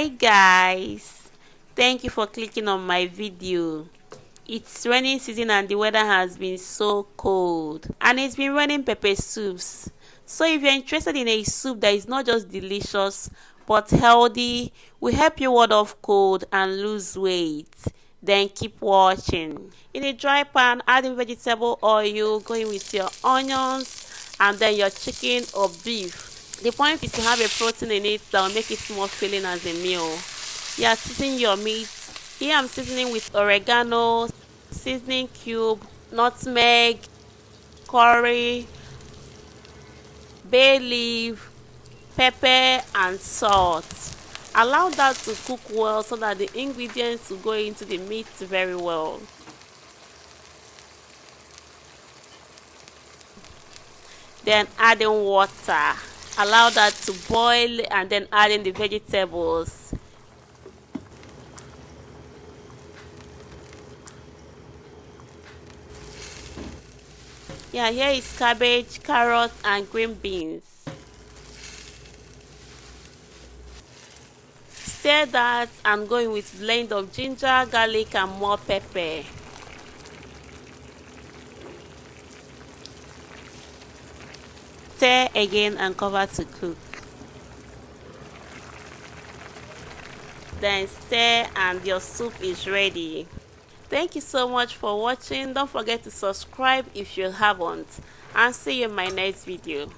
Hi guys, thank you for clicking on my video. It's raining season and the weather has been so cold, and it's been raining pepper soups. So if you're interested in a soup that is not just delicious but healthy, will help you ward off cold and lose weight, then keep watching. In a dry pan, add in vegetable oil, going with your onions and then your chicken or beef. The point is to have a protein in it that will make it more filling as a meal. Yeah, season your meat. Here I'm seasoning with oregano, seasoning cube, nutmeg, curry, bay leaf, pepper and salt. Allow that to cook well so that the ingredients will go into the meat very well. Then add in water. Allow that to boil and then add in the vegetables. Yeah, here is cabbage, carrots and green beans. Stir that and go in with blend of ginger, garlic and more pepper. Stir again and cover to cook. Then stir and your soup is ready. Thank you so much for watching. Don't forget to subscribe if you haven't, and see you in my next video.